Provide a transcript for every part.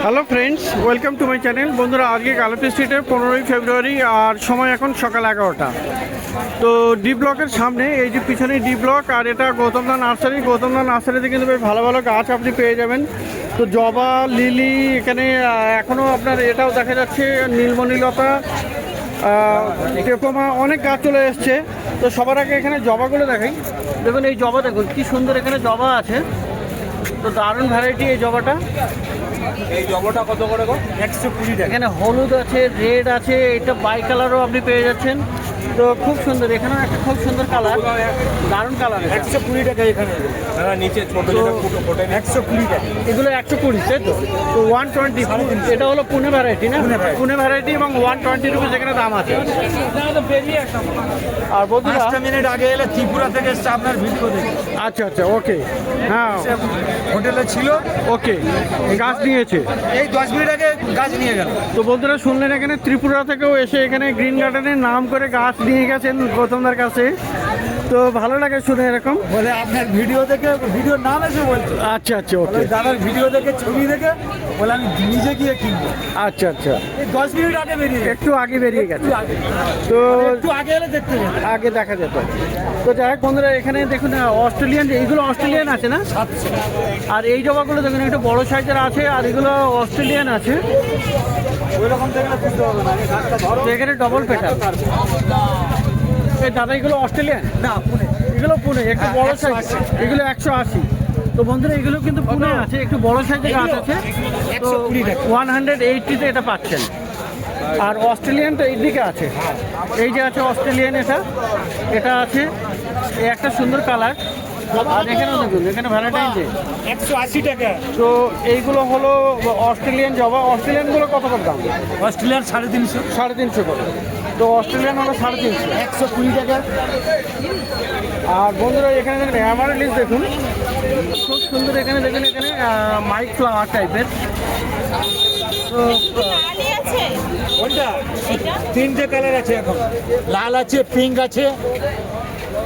Hello friends, welcome to my channel. বন্ধুরা, আজকে গালাপি স্ট্রিটের 15ই ফেব্রুয়ারি আর সময় এখন সকাল 11টা। তো ডি ব্লকের সামনে, এই যে পিছনে ডি ব্লক, আর এটা গৌতমদা নার্সারি। গৌতমদা নার্সারিতে কিন্তু বেশ ভালো ভালো গাছ আপনি পেয়ে যাবেন। তো জবা, লিলি, এখানে এখনও আপনার এটাও দেখা যাচ্ছে নীলমণিলতা, টেকোমা, অনেক গাছ চলে এসছে। তো সবার আগে এখানে জবাগুলো দেখাই। দেখুন এই জবা, দেখুন কি সুন্দর এখানে জবা আছে। তো দারুণ ভ্যারাইটি এই জবাটা। এই জবাটা কত করে গো? 120 টাকা। এখানে হলুদ আছে, রেড আছে, এটা বাই কালারও আপনি পেয়ে যাচ্ছেন। তো খুব সুন্দর, এখানেও একটা খুব সুন্দর কালার, দারুণ কালার। 120 টাকা এখানে। দাদা নিচে ছোট যেটা ফুটো ফোটে 120 টাকা। এগুলো 120, তাই তো? তো 120, এটা হলো পুনে ভ্যারাইটি না? পুনে ভ্যারাইটি এবং 120 রুপিস এখানে দাম আছে। আর বন্ধুরা, 5 মিনিট আগে এলে ত্রিপুরা থেকে এসছে আপনার ভিডিও দেখে। আচ্ছা আচ্ছা, ওকে, হ্যাঁ হোটেলে ছিল, ওকে, গাছ নিয়েছে। এই 10 মিনিট আগে গাছ নিয়ে গেল। তো বন্ধুরা শুনলেন, এখানে ত্রিপুরা থেকেও এসে এখানে গ্রিন গার্ডেনের নাম করে গাছ নিয়ে গেছেন গৌতমদার কাছে। তো ভালো লাগে শুনে এরকম। বলে আপনার ভিডিও দেখে, ভিডিওর নাম এসে বলছে। আচ্ছা আচ্ছা, ওকে, দাদার ভিডিও দেখে, ছবি দেখে বলে আমি নিজে গিয়ে কিনবো। আচ্ছা আচ্ছা, এই 10 মিনিট আগে বেরিয়ে গেছে। একটু আগে বেরিয়ে গেছে। তো একটু আগে এলে দেখতে যেত। আগে দেখা যেত। তো যাই হোক বন্ধুরা, এখানে দেখুন অস্ট্রেলিয়ান, এইগুলো অস্ট্রেলিয়ান আছে না? 700। আর এই জবাগুলো দেখুন একটু বড় সাইজের আছে, আর এগুলো অস্ট্রেলিয়ান আছে। ওই রকম দেখলে বুঝতে হবে না, এই গাছটা ধরো। তো এখানে ডবল পেটাল। এই দাদা, এগুলো অস্ট্রেলিয়ান না, পুনে। এগুলো পুনে, একটু বড় সাইজ। এগুলো 180। তো বন্ধুরা, এগুলো কিন্তু পুনে আছে, একটু বড় সাইজের গাছ আছে। তো 180-তে এটা পাচ্ছেন। আর অস্ট্রেলিয়ানটা এই দিকে আছে, এই যে আছে অস্ট্রেলিয়ান, এটা আছে। এই একটা সুন্দর কালার। আর এখানেও দেখুন, এখানে ভ্যারাইটি 180 টাকা। তো এইগুলো হলো অস্ট্রেলিয়ান জবা। অস্ট্রেলিয়ানগুলো কত করে দাম? অস্ট্রেলিয়ান 350। 350 করে। তো অস্ট্রেলিয়ান হলো 350, 120 টাকা। আর বন্ধুরা এখানে দেখুন অ্যামারেলিস, দেখুন খুব সুন্দর। এখানে দেখুন, এখানে মাইক ফ্লাওয়ার টাইপের। তো কোনটা? 3টে কালার আছে এখন, লাল আছে, পিঙ্ক আছে।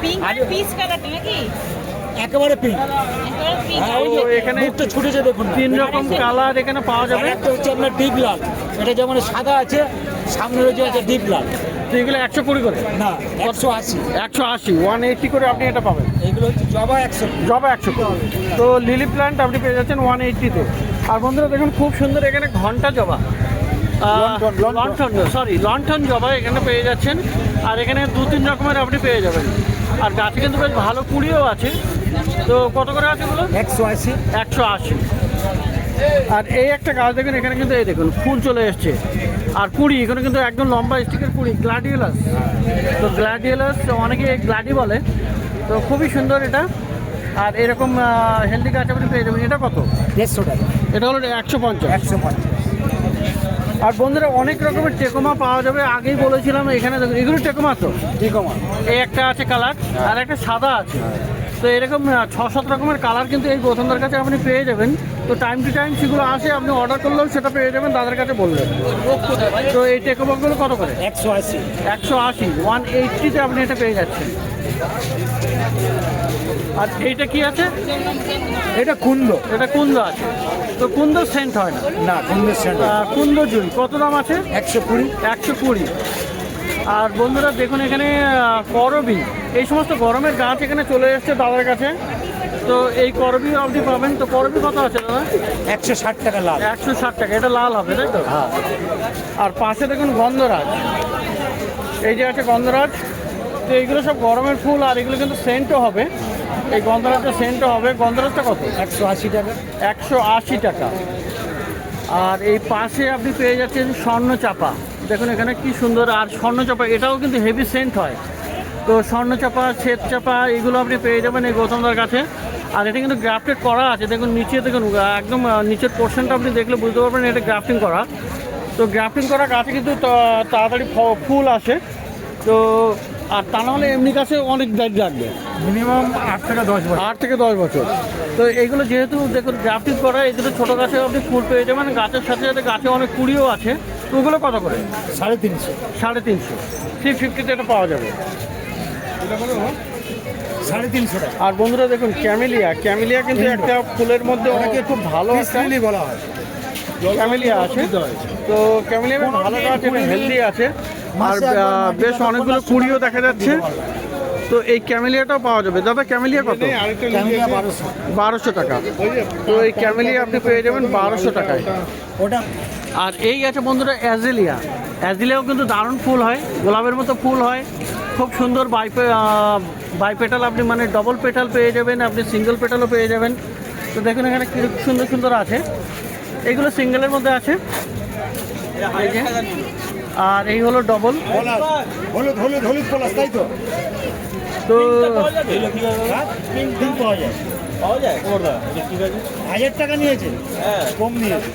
পিঙ্ক আর পিচ কালারটা নাকি? একেবারে পিঙ্ক। একেবারে পিঙ্ক। হ্যাঁ, ওই যে এখানে একটু ছুটেছে দেখুন। 3 রকম কালার এখানে পাওয়া যাবে। একটা হচ্ছে আপনার ডিপ লাল, এটা যেমন সাদা আছে, সামনে রয়েছে আছে ডিপ লাল। তো এগুলো 120 করে না, 180। 180, 180 করে আপনি এটা পাবেন। এগুলো হচ্ছে জবা 100। জবা 100 করে। তো লিলি প্ল্যান্ট আপনি পেয়ে যাচ্ছেন 180-তে। আর বন্ধুরা দেখুন খুব সুন্দর এখানে ঘন্টা জবা, লন্ঠন জবা এখানে পেয়ে যাচ্ছেন। আর এখানে 2-3 রকমের আপনি পেয়ে যাবেন। আর গাছে কিন্তু বেশ ভালো কুড়িও আছে। তো কত করে আছে এগুলো? 180। 180। আর এই একটা গাছ দেখুন, এখানে কিন্তু এই দেখুন ফুল চলে এসছে আর কুড়ি, এখানে কিন্তু একদম লম্বা স্টিকের কুড়ি, গ্ল্যাডিওলাস। তো গ্ল্যাডিওলাস অনেকে গ্ল্যাডি বলে। তো খুবই সুন্দর এটা। আর এরকম হেলদি গাছ আপনি পেয়ে যাবেন। এটা কত? 150 টাকা। এটা হলো 150। 150। আর বন্ধুরা অনেক রকমের টেকোমা পাওয়া যাবে। আগেই বলেছিলাম, এখানে দেখুন এগুলো টেকোমা। তো টেকোমা এই একটা আছে কালার, আর একটা সাদা আছে। তো এরকম 6-7 রকমের কালার কিন্তু এই গৌতমদার কাছে আপনি পেয়ে যাবেন। তো টাইম টু টাইম সেগুলো আসে, আপনি অর্ডার করলেও সেটা পেয়ে যাবেন, দাদার কাছে বললেন। তো এই টেকোমাগুলো কত করে? 180। 180, 180-তে আপনি এটা পেয়ে যাচ্ছেন। আর এইটা কি আছে? এটা কুন্দ। এটা কুন্দ আছে। তো কুন্দ সেন্ট হয় না? না, কুন্দের সেন্টার। কুন্দ জুই কত দাম আছে? 120। 120। আর বন্ধুরা দেখুন, এখানে করবি, এই সমস্ত গরমের গাছ এখানে চলে এসছে দাদার কাছে। তো এই করবিও আপনি পাবেন। তো করবি কত আছে দাদা? 160 টাকা লাল। 160 টাকা। এটা লাল হবে, তাই তো? হ্যাঁ। আর পাশে দেখুন গন্ধরাজ, এই যে আছে গন্ধরাজ। তো এইগুলো সব গরমের ফুল, আর এগুলো কিন্তু সেন্টও হবে। এই গন্ধরাজটা সেন্টও হবে। গন্ধরাজটা কত? 180 টাকা। 180 টাকা। আর এই পাশে আপনি পেয়ে যাচ্ছেন স্বর্ণচাপা। দেখুন এখানে কি সুন্দর। আর স্বর্ণচাপা এটাও কিন্তু হেভি সেন্ট হয়। তো স্বর্ণচাপা, শ্বেতচাপা, এগুলো আপনি পেয়ে যাবেন এই গৌতমদার কাছে। আর এটা কিন্তু গ্রাফটেড করা আছে। দেখুন নিচে, দেখুন একদম নিচের পোর্শনটা আপনি দেখলে বুঝতে পারবেন এটা গ্রাফটিং করা। তো গ্রাফটিং করা গাছে কিন্তু তাড়াতাড়ি ফুল আসে। তো আর তা নাহলে এমনি গাছে অনেক দাঁড়িয়ে রাখবে, মিনিমাম 8 থেকে 10 বছর। 8 থেকে 10 বছর। তো এইগুলো যেহেতু দেখুন গ্রাফটিং করা, এগুলো ছোটো গাছে আপনি ফুল পেয়ে যাবেন। গাছের সাথে সাথে গাছে অনেক কুড়িও আছে। তো ওগুলো কত করে? 350। 350, 350-তে এটা পাওয়া যাবে। 350 টাকা। আর বন্ধুরা দেখুন ক্যামেলিয়া কিন্তু একটা ফুলের মধ্যে অনেকে খুব ভালো পিস লিলি বলা হয়। ক্যামেলিয়া আছে। তো ক্যামেলিয়া বেশ ভালো গাছ, এটা হেলদি আছে আর বেশ অনেকগুলো কুড়িও দেখা যাচ্ছে। তো এই ক্যামেলিয়াটাও পাওয়া যাবে। দাদা ক্যামেলিয়া কত? ক্যামেলিয়া 1200। 1200 টাকা। তো এই ক্যামেলিয়া আপনি পেয়ে যাবেন 1200 টাকায়। ওটা আর এই আছে বন্ধুরা অ্যাজেলিয়া। অ্যাজেলিয়াও কিন্তু দারুণ ফুল হয়, গোলাপের মতো ফুল হয়, খুব সুন্দর বাইপেটাল আপনি মানে ডবল পেটাল পেয়ে যাবেন, আপনি সিঙ্গেল পেটালও পেয়ে যাবেন। তো দেখুন এখানে কি সুন্দর সুন্দর আছে, এইগুলো সিঙ্গেলের মধ্যে আছে এই যে। আর এই হলো ডবল। হলুদ হলুদ হলুদ পলাশ, তাই তো? তো পিঙ্ক পাওয়া যায়, পাওয়া যায়। 1000 টাকা নিয়েছে, কম নিয়েছে।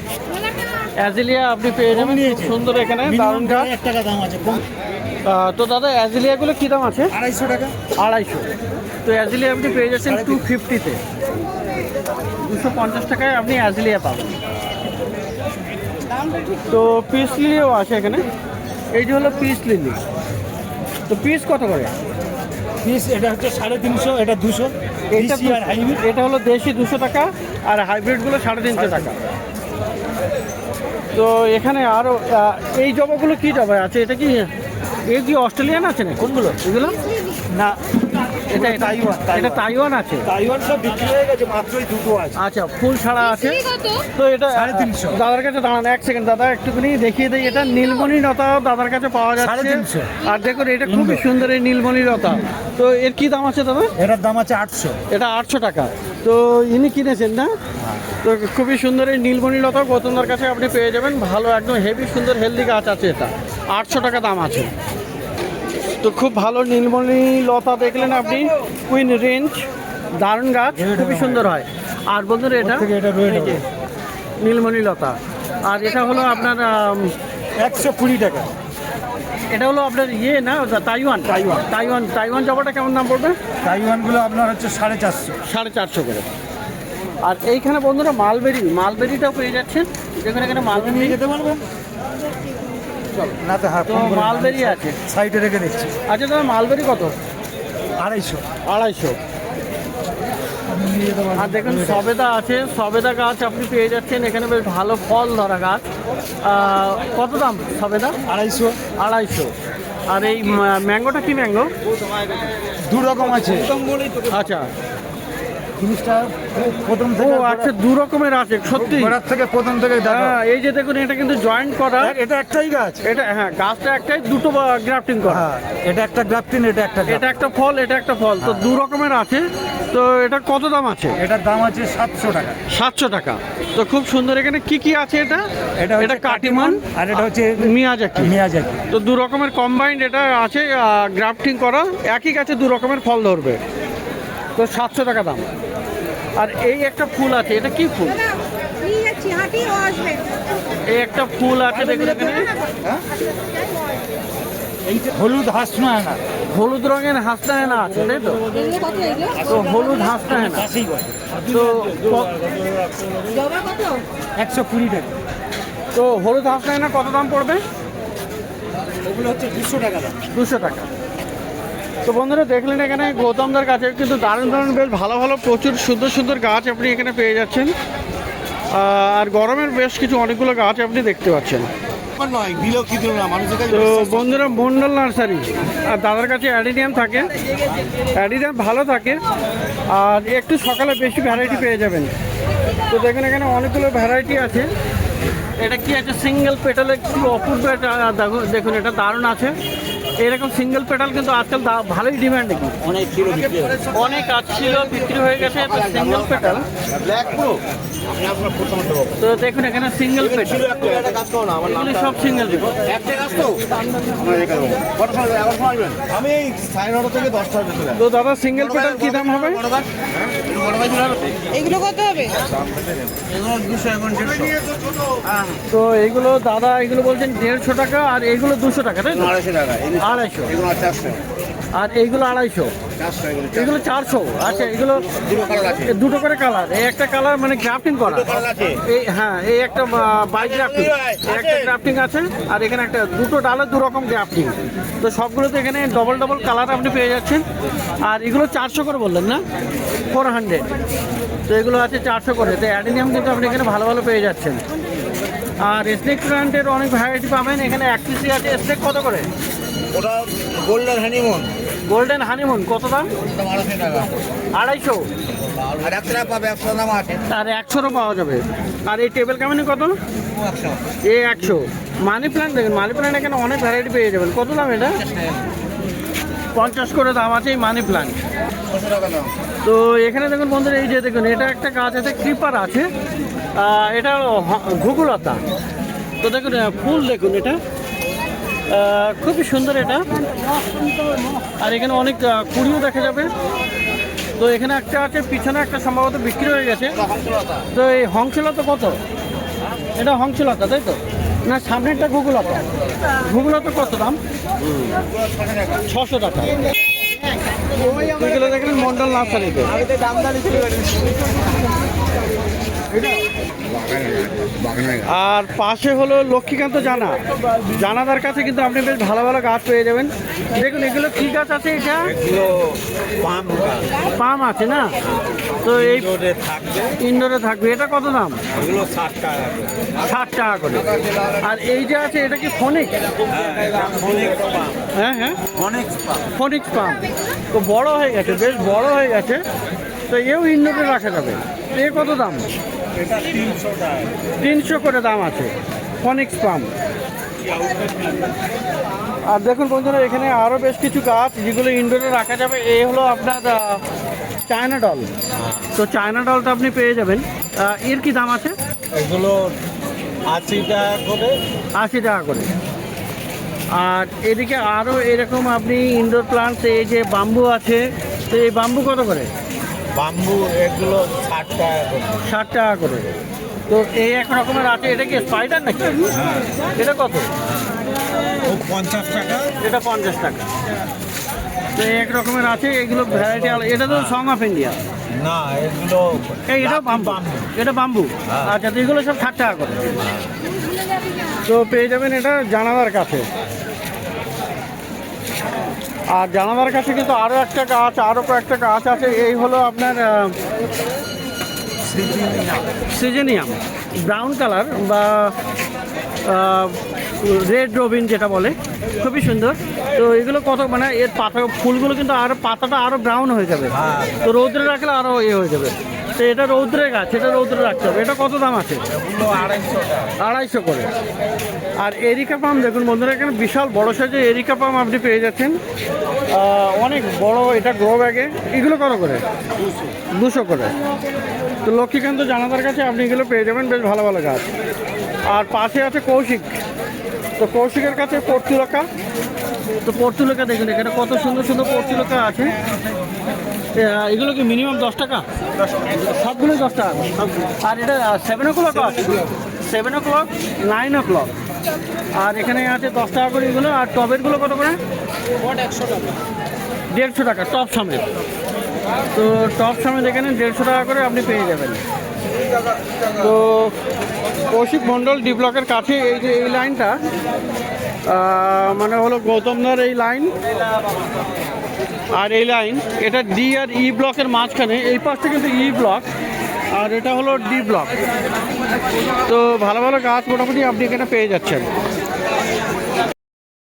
অ্যাজেলিয়া আপনি পেয়ে যাবেন খুব সুন্দর এখানে দারুণ গাছ। 1000 টাকা দাম আছে, কম। তো দাদা অ্যাজেলিয়াগুলো কী দাম আছে? 250 টাকা। 250। তো অ্যাজেলিয়া আপনি পেয়ে যাচ্ছেন 250-তে। 250 টাকায় আপনি অ্যাজেলিয়া পাবেন। তো পিস লিলিও আছে এখানে, এই যে হলো পিস লিলি। তো পিস কত করে? পিস এটা হচ্ছে 350, এটা 200। এটা দেশি আর হাইব্রিড। এটা হলো দেশি 200 টাকা আর হাইব্রিডগুলো 350 টাকা। তো এখানে আরও এই জবাগুলো কী জবা আছে? এটা কি এই কি অস্ট্রেলিয়ান আছে না? কোনগুলো এগুলো? না, এটা তাইওয়ান। এটা তাইওয়ান আছে। তাইওয়ান সব বিক্রি হয়ে গেছে, মাত্রই দুটো আছে। আচ্ছা, ফুল ছাড়া আছে। তো এটা 350। দাদার কাছে দাঁড়ান এক সেকেন্ড, দাদা একটুখানি দেখিয়ে দিই। এটা নীলমণি লতাও দাদার কাছে পাওয়া যাচ্ছে। 350। আর দেখুন এটা খুবই সুন্দর এই নীলমণি লতা। তো এর কি দাম আছে দাদা? এটার দাম আছে 800। এটা 800 টাকা। তো ইনি কিনেছেন না? তো খুবই সুন্দর এই নীলমণি লতা গৌতমদার কাছে আপনি পেয়ে যাবেন। ভালো একদম হেভি সুন্দর হেলদি গাছ আছে। এটা 800 টাকা দাম আছে। তো খুব ভালো নীলমণি লতা দেখলেন আপনি, কুইন রেঞ্জ, দারুণ গাছ, খুবই সুন্দর হয়। আর বন্ধুরা এটা এটা রেড এই যে নীলমণি লতা। আর এটা হলো আপনার 120 টাকা। এটা হলো আপনার ইয়ে না, তাইওয়ান। তাইওয়ান। তাইওয়ান তাইওয়ান জবাটা কেমন দাম পড়বে? তাইওয়ানগুলো আপনার হচ্ছে 450। 450 করে। আর এইখানে বন্ধুরা মালবেরিটাও পেয়ে যাচ্ছেন। যেখানে এখানে মালবেরি নিয়ে যেতে পারবেন না? তো হ্যাঁ, তো মালবেরি আছে সাইডে রেখে দিচ্ছি। আচ্ছা দাদা মালবেরি কত? 250। 250। আর দেখুন সবেদা আছে, সবেদা গাছ আপনি পেয়ে যাচ্ছেন এখানে, বেশ ভালো ফল ধরা গাছ। কত দাম সবেদা? 250। 250। আর এই ম্যাঙ্গোটা কি ম্যাঙ্গো? দু রকম আছে। আচ্ছা, জিনিসটা প্রথম ও থেকে আচ্ছা, দু রকমের আছে সত্যি। গোড়ার থেকে প্রথম থেকে দেখা। হ্যাঁ, এই যে দেখুন এটা কিন্তু জয়েন্ট করা। এটা একটাই গাছ। এটা হ্যাঁ, গাছটা একটাই, দুটো গ্রাফটিং করা। হ্যাঁ, এটা একটা গ্রাফটিন, এটা একটা এটা একটা ফল, এটা একটা ফল। তো দু রকমের আছে। তো এটা কত দাম আছে? এটার দাম আছে 700 টাকা। 700 টাকা। তো খুব সুন্দর। এখানে কি কি আছে? এটা এটা কাটিমান আর এটা হচ্ছে মিয়াজাকি। মিয়াজাকি। তো দু রকমের কম্বাইন্ড এটা আছে, গ্রাফটিং করা, একই গাছে দু রকমের ফল ধরবে। তো 700 টাকা দাম। আর এই একটা ফুল আছে, এটা কি ফুল? এই একটা ফুল আছে দেখুন এখানে, এইটা হলুদ হাসনায়না। হলুদ রঙের হাসনাহেনা আছে, তাই তো? তো হলুদ হাসনাহেনা। কাশি বলে। তো 120 টাকা। তো হলুদ হাসনাহেনা কত দাম পড়বে? ওগুলো হচ্ছে 200 টাকা দাম। 200 টাকা। তো বন্ধুরা দেখলেন এখানে গৌতমদার কাছে কিন্তু দারুণ দারুণ বেশ ভালো ভালো প্রচুর সুন্দর সুন্দর গাছ আপনি এখানে পেয়ে যাচ্ছেন। আর গরমের বেশ কিছু অনেকগুলো গাছ আপনি দেখতে পাচ্ছেন। তো বন্ধুরা মন্ডল নার্সারি, আর দাদার কাছে অ্যাডিনিয়াম থাকে, অ্যাডিনিয়াম ভালো থাকে, আর একটু সকালে বেশি ভ্যারাইটি পেয়ে যাবেন। তো দেখেন এখানে অনেকগুলো ভ্যারাইটি আছে। এটা কি আছে? সিঙ্গেল পেটালে কি অপূর্ব এটা, দেখুন এটা দারুণ আছে। এরকম সিঙ্গেল পেটাল কিন্তু আজকাল ভালোই ডিমান্ড নাকি, অনেক কাজ ছিল, বিক্রি হয়ে গেছে। তো সিঙ্গেল পেটাল, তো দেখুন এখানে সিঙ্গেল পেটাল, এগুলি সব সিঙ্গেল পেটাল। আমি 9:30 থেকে 10টার ভিতরে। তো দাদা সিঙ্গেল পেটাল কি দাম হবে? এগুলো কত হবে? তো এইগুলো দাদা এগুলো বলছেন 150 টাকা, আর এইগুলো 200 টাকা, তাই তো? 250 টাকা। 250। এগুলো 400। আর এইগুলো 250। 400 এগুলো 400। আচ্ছা, এগুলো দুটো কালার আছে। দুটো করে কালার। এই একটা কালার মানে গ্রাফটিং করা। কালার আছে। এই হ্যাঁ, এই একটা বাই গ্রাফটিং, একটা গ্রাফটিং আছে। আর এখানে একটা, দুটো ডালে দু রকম গ্রাফটিং। তো সবগুলোতে এখানে ডবল ডবল কালার আপনি পেয়ে যাচ্ছেন। আর এগুলো 400 করে বললেন না? 400। তো এগুলো আছে 400 করে। তো অ্যাডিনিয়াম কিন্তু আপনি এখানে ভালো ভালো পেয়ে যাচ্ছেন। আর স্নেক প্ল্যান্টের অনেক ভ্যারাইটি পাবেন এখানে। এক পিসি আছে স্নেক কত করে? ওটা গোল্ডেন হানিমুন, গোল্ডেন হানিমুন কত দাম? 1200 টাকা। 250। আর 100 টাকা পাবে, 100 দাম আছে। আর 100 পাওয়া যাবে। আর এই টেবিল কামিনি কত? 100। এ 100। মানি প্ল্যান্ট দেখেন, মানি প্ল্যান্ট এখানে অনেক ভ্যারাইটি পেয়ে যাবেন। কত দাম এটা? 50 করে দাম আছে এই মানি প্ল্যান্ট। 200 টাকা দাম। তো এখানে দেখুন বন্ধুরা, এই যে দেখুন এটা একটা গাছ আছে, ক্রিপার আছে, এটা ঘুঘুলতা। তো দেখুন ফুল দেখুন, এটা খুবই সুন্দর এটা। আর এখানে অনেক কুড়িও দেখা যাবে। তো এখানে একটা আছে, পিছনে একটা সম্ভবত বিক্রি হয়ে গেছে। তো এই হংসলতা কত? এটা হংসলতা তাই তো? না সামনেরটা ঘুঘুলতা। ঘুঘুলতা কত দাম? 600 টাকা। এগুলো দেখলেন মন্ডল নার্সারিতে। আর পাশে হলো লক্ষ্মীকান্ত জানাদার কাছে কিন্তু আপনি বেশ ভালো ভালো গাছ পেয়ে যাবেন। দেখুন এগুলো কি গাছ আছে? এটা পাম আছে না? তো এই ইনডোরে থাকবে। এটা কত দাম? 60 টাকা করে। আর এই যে আছে এটা কি ফনিক্স? হ্যাঁ হ্যাঁ, ফনিক্স পাম। তো বড় হয়ে গেছে, বেশ বড় হয়ে গেছে। তো এও ইনডোরে রাখা যাবে। এ কত দাম? 300 করে দাম আছে ফনিক্স পাম। আর দেখুন বন্ধুরা, এখানে আরও বেশ কিছু গাছ যেগুলো ইনডোরে রাখা যাবে। এই হলো আপনার চায়না ডল। তো চায়না ডলটা আপনি পেয়ে যাবেন। এর কি দাম আছে? এগুলো 80 টাকা করে। 80 টাকা করে। আর এদিকে আরও এরকম আপনি ইনডোর প্লান্টস, এই যে বাম্বু আছে। তো এই বাম্বু কত করে? বাম্বু এগুলো 60 টাকা করে। 60 টাকা করে। তো এই এক রকমের আছে, এটা কি স্পাইডার নাকি? এটা কত? ও 50 টাকা। এটা 50 টাকা। তো এক রকমের আছে, এগুলো ভ্যারাইটি। এটা তো সং অফ ইন্ডিয়া না, এগুলো এটাও বাম্বু। এটা বাম্বু। আচ্ছা, তো এগুলো সব 60 টাকা করে। তো পেয়ে যাবেন এটা জানালার কাছে। আর জানালার কাছে কিন্তু আরও একটা গাছ, আরও কয়েকটা গাছ আছে। এই হলো আপনার সিজেনিয়াম, ব্রাউন কালার বা রেড রবিন যেটা বলে, খুবই সুন্দর। তো এগুলো কত, মানে এর পাতা ফুলগুলো কিন্তু আরও পাতাটা আরও ব্রাউন হয়ে যাবে। তো রৌদ্রে রাখলে আরও হয়ে যাবে। তো এটা রৌদ্রে গাছ, এটা রৌদ্রে রাখতে হবে। এটা কত দাম আছে? 250 করে। আর এরিকা পাম দেখুন বন্ধুরা, এখানে বিশাল বড় সাইজের এরিকা পাম আপনি পেয়ে যাচ্ছেন, অনেক বড়। এটা গ্রো ব্যাগে। এগুলো কত করে? 200 করে। তো লক্ষ্মীকান্ত জানাদার কাছে আপনি এগুলো পেয়ে যাবেন, বেশ ভালো ভালো গাছ। আর পাশে আছে কৌশিক। তো কৌশিকের কাছে পর্তুলকা। তো পর্তুলকা দেখুন এখানে কত সুন্দর সুন্দর পর্তুলকা আছে। এগুলো কি মিনিমাম 10 টাকা? সবগুলোই 10 টাকা। আর এটা 7 o'clock আছে, 7 o'clock, 9 o'clock। আর এখানে আছে 10 টাকা করে এগুলো। আর টবেরগুলো কত করে? 150 টাকা টপ সামেত। তো টপ সামেত এখানে 150 টাকা করে আপনি পেয়ে যাবেন। তো কৌশিক মণ্ডল ডি ব্লকের কাছে এই যে এই লাইনটা, মানে হলো গৌতমদার এই লাইন আর এই লাইন, এটা ডি আর ই ব্লকের মাঝখানে। এই পাশটা কিন্তু ই ব্লক আর এটা হলো ডি ব্লক। তো ভালো ভালো গাছ মোটামুটি আপনি এখানে পেয়ে যাচ্ছেন।